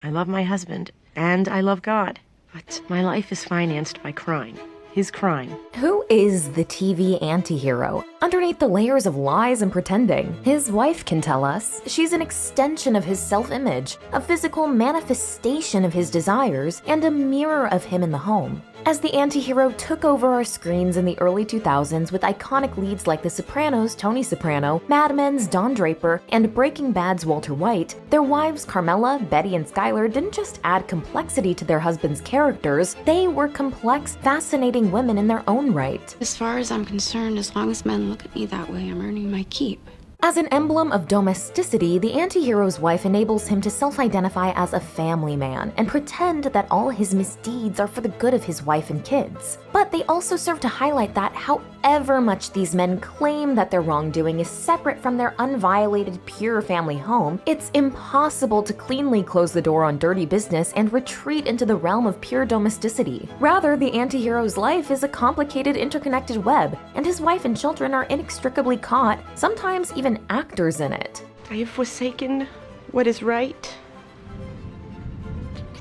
I love my husband, and I love God. But my life is financed by crime. His crime. Who is the TV antihero? Underneath the layers of lies and pretending, his wife can tell us she's an extension of his self-image, a physical manifestation of his desires, and a mirror of him in the home. As the antihero took over our screens in the early 2000s with iconic leads like The Sopranos Tony Soprano, Mad Men's Don Draper, and Breaking Bad's Walter White, their wives Carmela, Betty, and Skyler didn't just add complexity to their husbands' characters, they were complex, fascinating women in their own right. As far as I'm concerned, as long as men look at me that way, I'm earning my keep. As an emblem of domesticity, the antihero's wife enables him to self-identify as a family man and pretend that all his misdeeds are for the good of his wife and kids. But they also serve to highlight that however much these men claim that their wrongdoing is separate from their unviolated, pure family home, it's impossible to cleanly close the door on dirty business and retreat into the realm of pure domesticity. Rather, the antihero's life is a complicated, interconnected web, and his wife and children are inextricably caught, sometimes even actors in it. I have forsaken what is right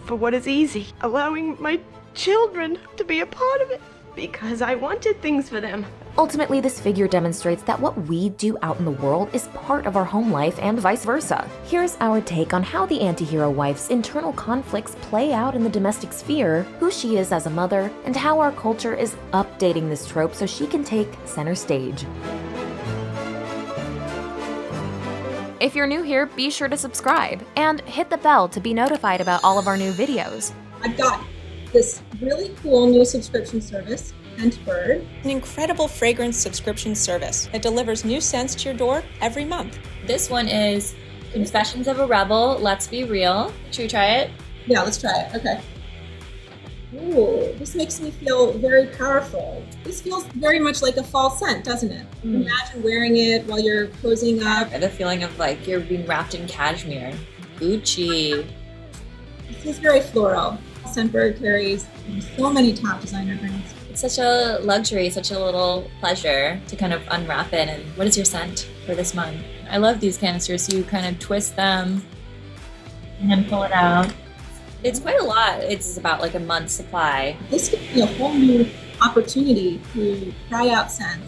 for what is easy, allowing my children to be a part of it because I wanted things for them. Ultimately, this figure demonstrates that what we do out in the world is part of our home life and vice versa. Here's our take on how the antihero wife's internal conflicts play out in the domestic sphere, who she is as a mother, and how our culture is updating this trope so she can take center stage. If you're new here, be sure to subscribe and hit the bell to be notified about all of our new videos. I've got this really cool new subscription service, Scentbird. An incredible fragrance subscription service that delivers new scents to your door every month. This one is Confessions of a Rebel, Let's Be Real. Should we try it? Yeah, let's try it. Okay. Ooh, this makes me feel very powerful. This feels very much like a fall scent, doesn't it? Imagine wearing it while you're cozying up. The feeling of like you're being wrapped in cashmere. Gucci. This is very floral. Scentbird carries so many top designer brands. It's such a luxury, such a little pleasure to kind of unwrap it. And what is your scent for this month? I love these canisters. You kind of twist them and then pull it out. It's quite a lot. It's about like a month's supply. This gives me a whole new opportunity to try out scents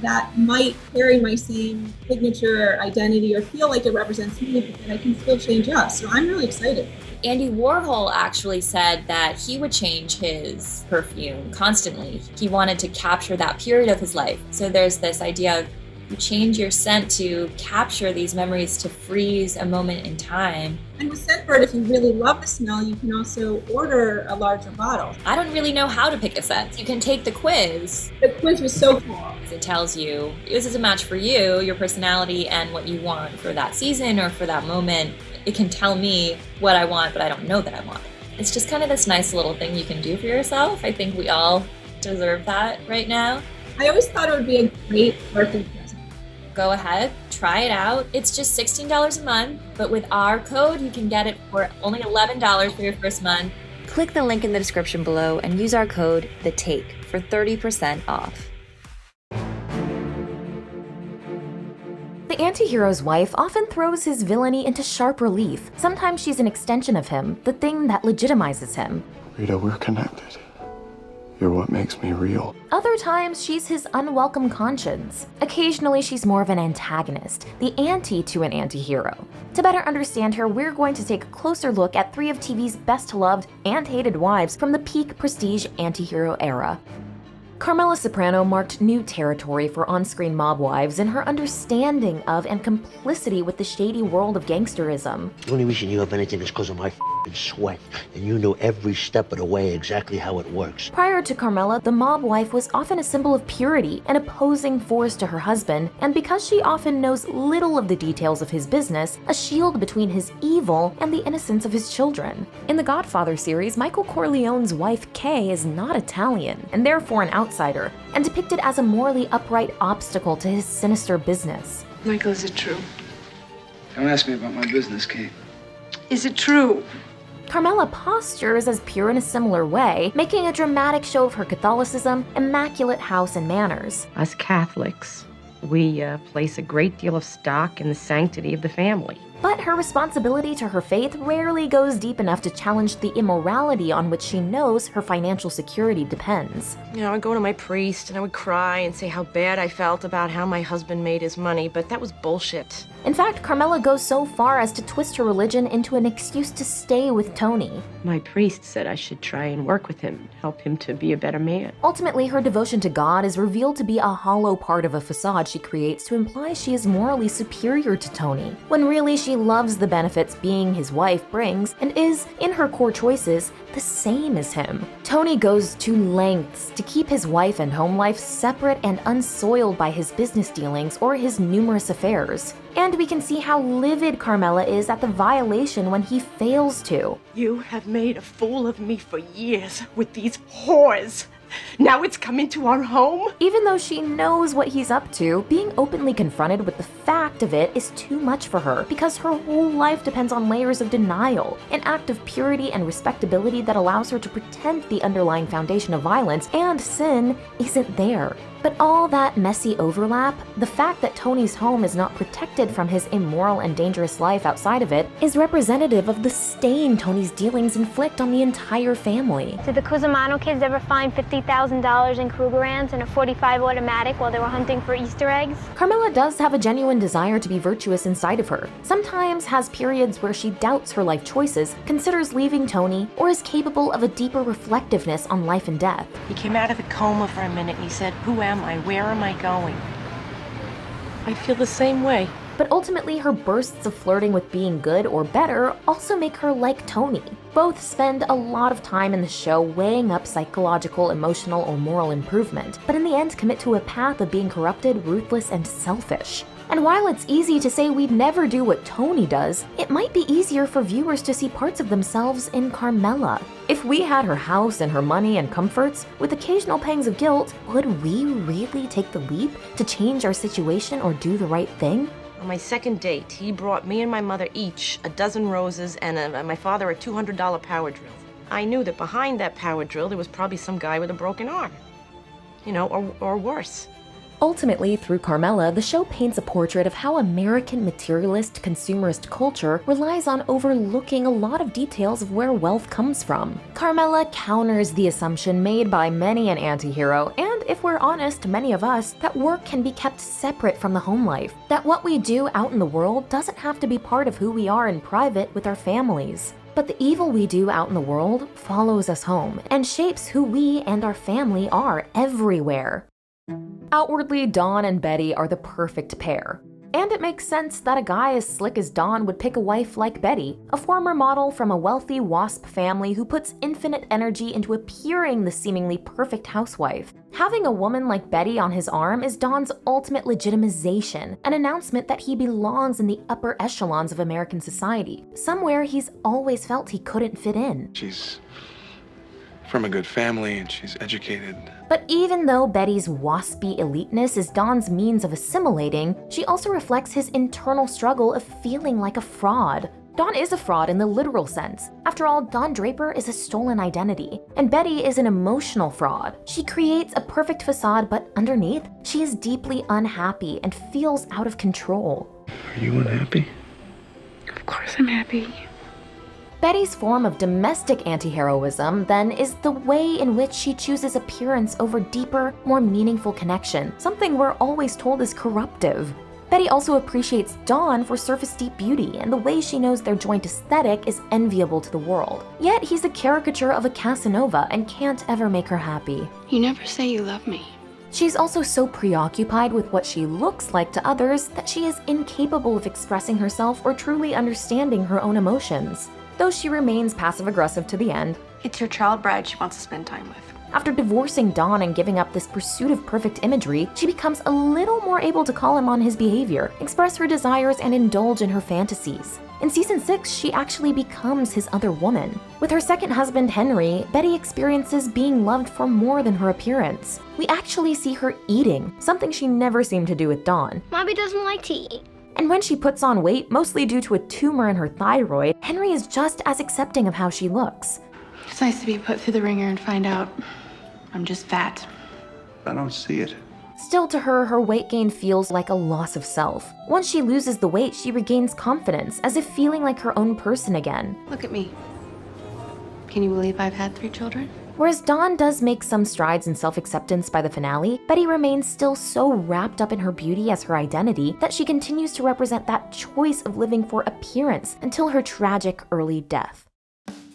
that might carry my same signature identity or feel like it represents me, but that I can still change up. So I'm really excited. Andy Warhol actually said that he would change his perfume constantly. He wanted to capture that period of his life. So there's this idea of you change your scent to capture these memories, to freeze a moment in time. And with Scentbird, if you really love the smell, you can also order a larger bottle. I don't really know how to pick a scent. You can take the quiz. The quiz was so cool. It tells you, this is a match for you, your personality, and what you want for that season or for that moment. It can tell me what I want, but I don't know that I want. It's just kind of this nice little thing you can do for yourself. I think we all deserve that right now. I always thought it would be a great birthday present. Go ahead, try it out. It's just $16 a month, but with our code, you can get it for only $11 for your first month. Click the link in the description below and use our code THETAKE for 30% off. The antihero's wife often throws his villainy into sharp relief. Sometimes she's an extension of him, the thing that legitimizes him. Rita, we're connected. You're what makes me real. Other times, she's his unwelcome conscience. Occasionally, she's more of an antagonist, the anti to an antihero. To better understand her, we're going to take a closer look at 3 of TV's best-loved and hated wives from the peak prestige antihero era. Carmela Soprano marked new territory for on-screen mob wives in her understanding of and complicity with the shady world of gangsterism. The only reason you have anything is because of my sweat, and you know every step of the way exactly how it works. Prior to Carmela, the mob wife was often a symbol of purity, an opposing force to her husband, and because she often knows little of the details of his business, a shield between his evil and the innocence of his children. In the Godfather series, Michael Corleone's wife Kay is not Italian, and therefore an outsider, and depicted as a morally upright obstacle to his sinister business. Michael, is it true? Don't ask me about my business, Kate. Is it true? Carmela postures as pure in a similar way, making a dramatic show of her Catholicism, immaculate house and manners. Us Catholics, we place a great deal of stock in the sanctity of the family. But her responsibility to her faith rarely goes deep enough to challenge the immorality on which she knows her financial security depends. I would go to my priest and I would cry and say how bad I felt about how my husband made his money, but that was bullshit. In fact, Carmela goes so far as to twist her religion into an excuse to stay with Tony. My priest said I should try and work with him, help him to be a better man. Ultimately, her devotion to God is revealed to be a hollow part of a facade she creates to imply she is morally superior to Tony, when really she loves the benefits being his wife brings and is, in her core choices, the same as him. Tony goes to lengths to keep his wife and home life separate and unsoiled by his business dealings or his numerous affairs. And we can see how livid Carmela is at the violation when he fails to. You have made a fool of me for years with these whores. Now it's come into our home? Even though she knows what he's up to, being openly confronted with the fact of it is too much for her because her whole life depends on layers of denial, an act of purity and respectability that allows her to pretend the underlying foundation of violence and sin isn't there. But all that messy overlap, the fact that Tony's home is not protected from his immoral and dangerous life outside of it, is representative of the stain Tony's dealings inflict on the entire family. Did the Cusimano kids ever find $50,000 in Krugerrands and a .45 automatic while they were hunting for Easter eggs? Carmela does have a genuine desire to be virtuous inside of her, sometimes has periods where she doubts her life choices, considers leaving Tony, or is capable of a deeper reflectiveness on life and death. He came out of the coma for a minute and he said, "Who am I? Where am I going?" I feel the same way. But ultimately, her bursts of flirting with being good or better also make her like Tony. Both spend a lot of time in the show weighing up psychological, emotional, or moral improvement, but in the end commit to a path of being corrupted, ruthless, and selfish. And while it's easy to say we'd never do what Tony does, it might be easier for viewers to see parts of themselves in Carmela. If we had her house and her money and comforts, with occasional pangs of guilt, would we really take the leap to change our situation or do the right thing? On my second date, he brought me and my mother each a dozen roses and my father a $200 power drill. I knew that behind that power drill there was probably some guy with a broken arm. Or worse. Ultimately, through Carmela, the show paints a portrait of how American materialist, consumerist culture relies on overlooking a lot of details of where wealth comes from. Carmela counters the assumption made by many an anti-hero, and if we're honest, many of us, that work can be kept separate from the home life, that what we do out in the world doesn't have to be part of who we are in private with our families. But the evil we do out in the world follows us home and shapes who we and our family are everywhere. Outwardly, Dawn and Betty are the perfect pair. And it makes sense that a guy as slick as Dawn would pick a wife like Betty, a former model from a wealthy WASP family who puts infinite energy into appearing the seemingly perfect housewife. Having a woman like Betty on his arm is Dawn's ultimate legitimization, an announcement that he belongs in the upper echelons of American society, somewhere he's always felt he couldn't fit in. She's from a good family and she's educated. But even though Betty's waspy eliteness is Dawn's means of assimilating, she also reflects his internal struggle of feeling like a fraud. Dawn is a fraud in the literal sense. After all, Dawn Draper is a stolen identity, and Betty is an emotional fraud. She creates a perfect facade, but underneath, she is deeply unhappy and feels out of control. Are you unhappy? Of course I'm happy. Betty's form of domestic anti-heroism, then, is the way in which she chooses appearance over deeper, more meaningful connection, something we're always told is corruptive. Betty also appreciates Dawn for surface-deep beauty, and the way she knows their joint aesthetic is enviable to the world. Yet he's a caricature of a Casanova and can't ever make her happy. You never say you love me. She's also so preoccupied with what she looks like to others that she is incapable of expressing herself or truly understanding her own emotions. Though she remains passive-aggressive to the end. It's your child bride she wants to spend time with. After divorcing Dawn and giving up this pursuit of perfect imagery, she becomes a little more able to call him on his behavior, express her desires, and indulge in her fantasies. In season 6, she actually becomes his other woman. With her second husband, Henry, Betty experiences being loved for more than her appearance. We actually see her eating, something she never seemed to do with Dawn. Mommy doesn't like to eat. And when she puts on weight, mostly due to a tumor in her thyroid, Henry is just as accepting of how she looks. It's nice to be put through the ringer and find out I'm just fat. I don't see it. Still, to her, her weight gain feels like a loss of self. Once she loses the weight, she regains confidence, as if feeling like her own person again. Look at me. Can you believe I've had 3 children? Whereas Dawn does make some strides in self-acceptance by the finale, Betty remains still so wrapped up in her beauty as her identity that she continues to represent that choice of living for appearance until her tragic early death.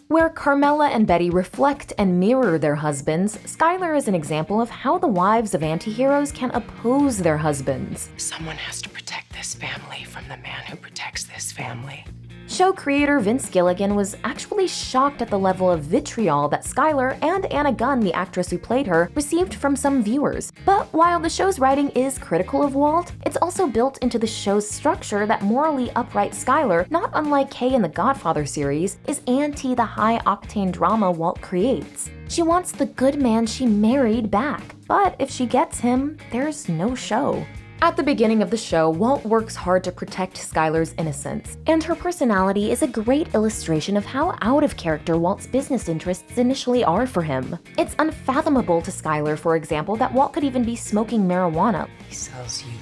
Where Carmela and Betty reflect and mirror their husbands, Skyler is an example of how the wives of antiheroes can oppose their husbands. Someone has to protect this family from the man who protects this family. Show creator Vince Gilligan was actually shocked at the level of vitriol that Skyler and Anna Gunn, the actress who played her, received from some viewers. But while the show's writing is critical of Walt, it's also built into the show's structure that morally upright Skyler, not unlike Kay in the Godfather series, is anti the high-octane drama Walt creates. She wants the good man she married back, but if she gets him, there's no show. At the beginning of the show, Walt works hard to protect Skyler's innocence, and her personality is a great illustration of how out of character Walt's business interests initially are for him. It's unfathomable to Skyler, for example, that Walt could even be smoking marijuana. He sells you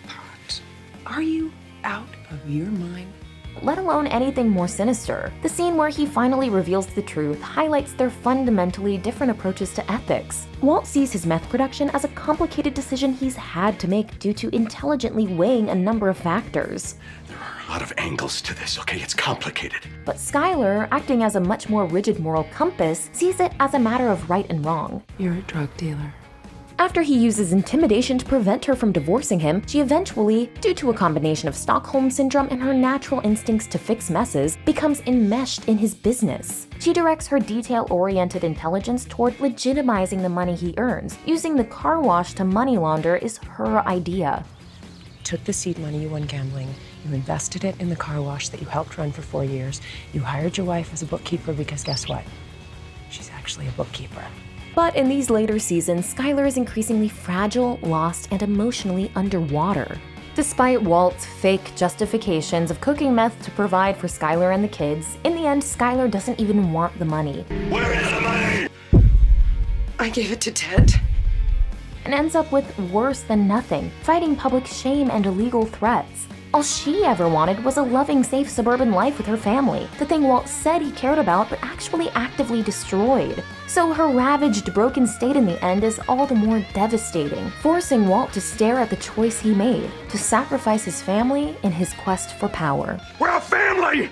pot. Are you out of your mind? Let alone anything more sinister. The scene where he finally reveals the truth highlights their fundamentally different approaches to ethics. Walt sees his meth production as a complicated decision he's had to make due to intelligently weighing a number of factors. There are a lot of angles to this, okay? It's complicated. But Skyler, acting as a much more rigid moral compass, sees it as a matter of right and wrong. You're a drug dealer. After he uses intimidation to prevent her from divorcing him, she eventually, due to a combination of Stockholm Syndrome and her natural instincts to fix messes, becomes enmeshed in his business. She directs her detail-oriented intelligence toward legitimizing the money he earns. Using the car wash to money launder is her idea. You took the seed money you won gambling, you invested it in the car wash that you helped run for 4 years, you hired your wife as a bookkeeper because guess what? She's actually a bookkeeper. But in these later seasons, Skyler is increasingly fragile, lost, and emotionally underwater. Despite Walt's fake justifications of cooking meth to provide for Skyler and the kids, in the end, Skyler doesn't even want the money. Where is the money? I gave it to Ted. And ends up with worse than nothing, fighting public shame and illegal threats. All she ever wanted was a loving, safe suburban life with her family, the thing Walt said he cared about but actually actively destroyed. So her ravaged, broken state in the end is all the more devastating, forcing Walt to stare at the choice he made, to sacrifice his family in his quest for power. We're a family!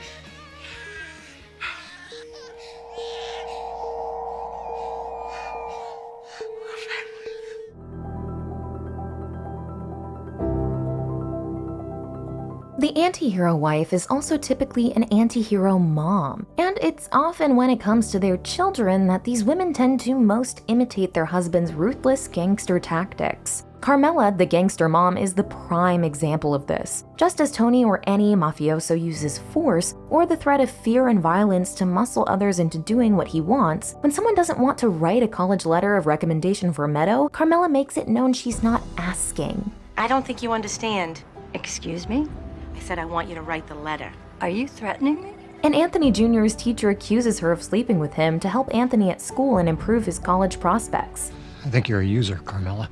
The anti-hero wife is also typically an anti-hero mom, and it's often when it comes to their children that these women tend to most imitate their husband's ruthless gangster tactics. Carmela, the gangster mom, is the prime example of this. Just as Tony or any mafioso uses force or the threat of fear and violence to muscle others into doing what he wants, when someone doesn't want to write a college letter of recommendation for Meadow, Carmela makes it known she's not asking. I don't think you understand. Excuse me? I said I want you to write the letter. Are you threatening me? And Anthony Jr.'s teacher accuses her of sleeping with him to help Anthony at school and improve his college prospects. I think you're a user, Carmela.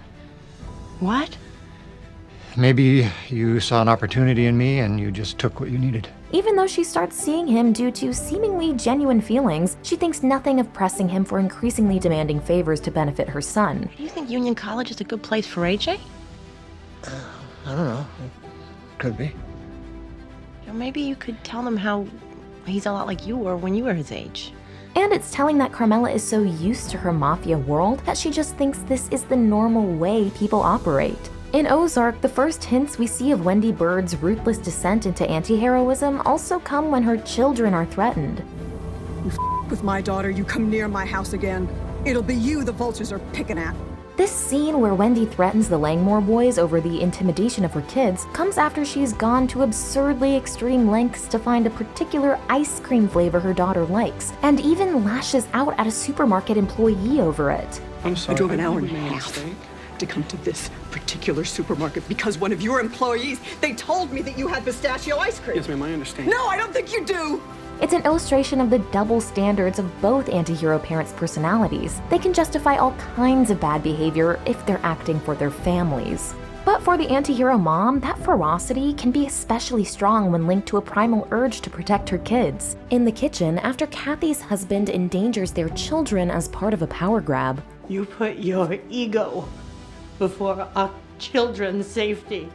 What? Maybe you saw an opportunity in me and you just took what you needed. Even though she starts seeing him due to seemingly genuine feelings, she thinks nothing of pressing him for increasingly demanding favors to benefit her son. Do you think Union College is a good place for AJ? I don't know. Could be. Or maybe you could tell him how he's a lot like you were when you were his age. And it's telling that Carmela is so used to her mafia world that she just thinks this is the normal way people operate. In Ozark, the first hints we see of Wendy Bird's ruthless descent into anti-heroism also come when her children are threatened. You with my daughter, you come near my house again. It'll be you the vultures are picking at. This scene where Wendy threatens the Langmore boys over the intimidation of her kids comes after she's gone to absurdly extreme lengths to find a particular ice cream flavor her daughter likes, and even lashes out at a supermarket employee over it. I'm sorry. I drove an hour and a half to come to this particular supermarket because one of your employees, they told me that you had pistachio ice cream. Yes, ma'am, I understand. No, I don't think you do. It's an illustration of the double standards of both antihero parents' personalities. They can justify all kinds of bad behavior if they're acting for their families. But for the antihero mom, that ferocity can be especially strong when linked to a primal urge to protect her kids. In the kitchen, after Kathy's husband endangers their children as part of a power grab, "You put your ego before our children's safety."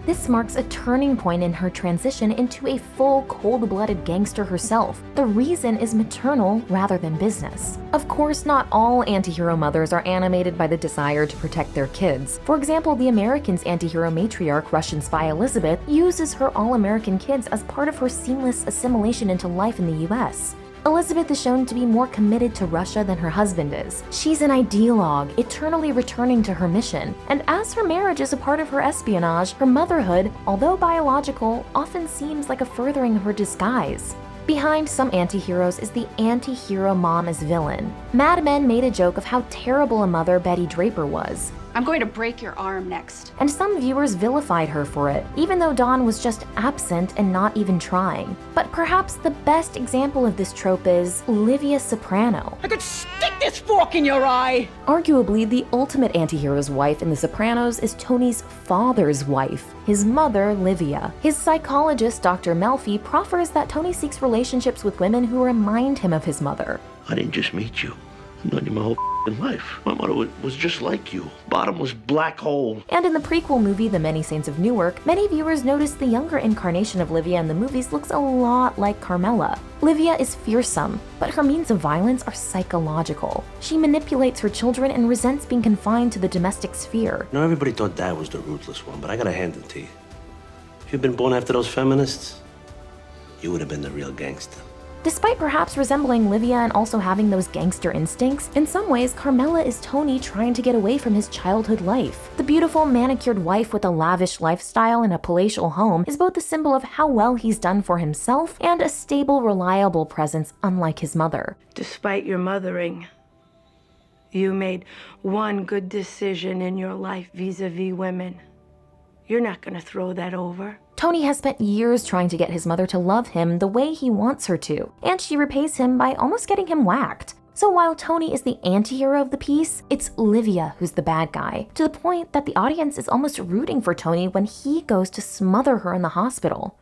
this marks a turning point in her transition into a full cold-blooded gangster herself. The reason is maternal rather than business. Of course, not all antihero mothers are animated by the desire to protect their kids. For example, the Americans' antihero matriarch, Russian spy Elizabeth, uses her all-American kids as part of her seamless assimilation into life in the US. Elizabeth is shown to be more committed to Russia than her husband is. She's an ideologue, eternally returning to her mission. And as her marriage is a part of her espionage, her motherhood, although biological, often seems like a furthering of her disguise. Behind some antiheroes is the antihero mom as villain. Mad Men made a joke of how terrible a mother Betty Draper was. "I'm going to break your arm next." And some viewers vilified her for it, even though Dawn was just absent and not even trying. But perhaps the best example of this trope is Livia Soprano. "I could stick this fork in your eye!" Arguably, the ultimate antihero's wife in The Sopranos is Tony's father's wife, his mother, Livia. His psychologist, Dr. Melfi, proffers that Tony seeks relationships with women who remind him of his mother. I didn't just meet you. I've known you my whole life. My mother was just like you. Bottomless black hole. And in the prequel movie, The Many Saints of Newark, many viewers noticed the younger incarnation of Livia in the movies looks a lot like Carmela. Livia is fearsome, but her means of violence are psychological. She manipulates her children and resents being confined to the domestic sphere. You know, everybody thought Dad was the ruthless one, but I gotta hand it to you. If you'd been born after those feminists, you would have been the real gangster. Despite perhaps resembling Livia and also having those gangster instincts, in some ways, Carmela is Tony trying to get away from his childhood life. The beautiful, manicured wife with a lavish lifestyle and a palatial home is both a symbol of how well he's done for himself and a stable, reliable presence unlike his mother. Despite your mothering, you made one good decision in your life vis-a-vis women. You're not gonna throw that over. Tony has spent years trying to get his mother to love him the way he wants her to, and she repays him by almost getting him whacked. So while Tony is the anti-hero of the piece, it's Livia who's the bad guy, to the point that the audience is almost rooting for Tony when he goes to smother her in the hospital.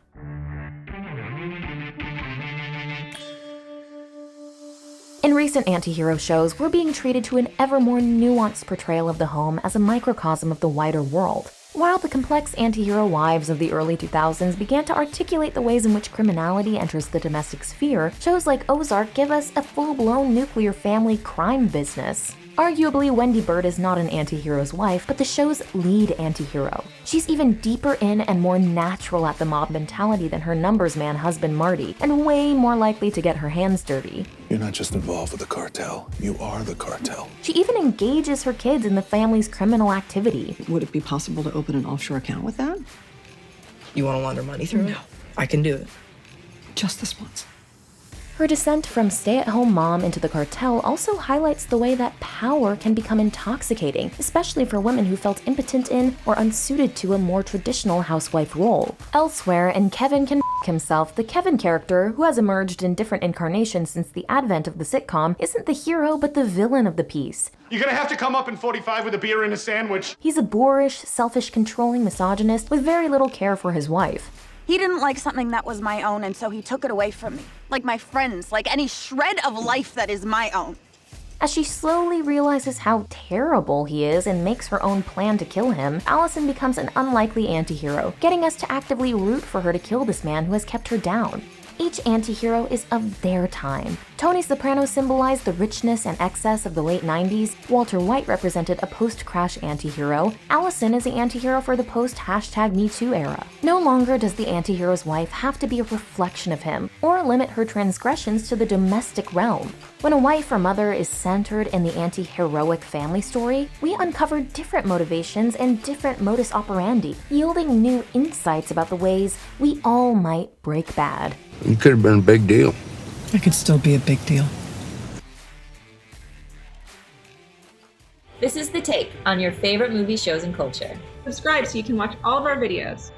In recent anti-hero shows, we're being treated to an ever more nuanced portrayal of the home as a microcosm of the wider world. While the complex anti-hero wives of the early 2000s began to articulate the ways in which criminality enters the domestic sphere, shows like Ozark give us a full-blown nuclear family crime business. Arguably, Wendy Bird is not an anti-hero's wife, but the show's lead anti-hero. She's even deeper in and more natural at the mob mentality than her numbers man husband Marty, and way more likely to get her hands dirty. You're not just involved with the cartel, you are the cartel. She even engages her kids in the family's criminal activity. Would it be possible to open an offshore account with that? You want to launder money through it? I can do it. Just this once. Her descent from stay-at-home mom into the cartel also highlights the way that power can become intoxicating, especially for women who felt impotent in or unsuited to a more traditional housewife role. Elsewhere, in Kevin Can Himself, the Kevin character, who has emerged in different incarnations since the advent of the sitcom, isn't the hero but the villain of the piece. You're gonna have to come up in 45 with a beer and a sandwich. He's a boorish, selfish, controlling misogynist with very little care for his wife. He didn't like something that was my own, and so he took it away from me. Like my friends, like any shred of life that is my own. As she slowly realizes how terrible he is and makes her own plan to kill him, Allison becomes an unlikely anti-hero, getting us to actively root for her to kill this man who has kept her down. Each anti-hero is of their time. Tony Soprano symbolized the richness and excess of the late 90s, Walter White represented a post-crash anti-hero, Allison is the anti-hero for the post-#MeToo era. No longer does the anti-hero's wife have to be a reflection of him, or limit her transgressions to the domestic realm. When a wife or mother is centered in the anti-heroic family story, we uncover different motivations and different modus operandi, yielding new insights about the ways we all might break bad. It could have been a big deal. It could still be a big deal. This is The Take on your favorite movie, shows, and culture. Subscribe so you can watch all of our videos.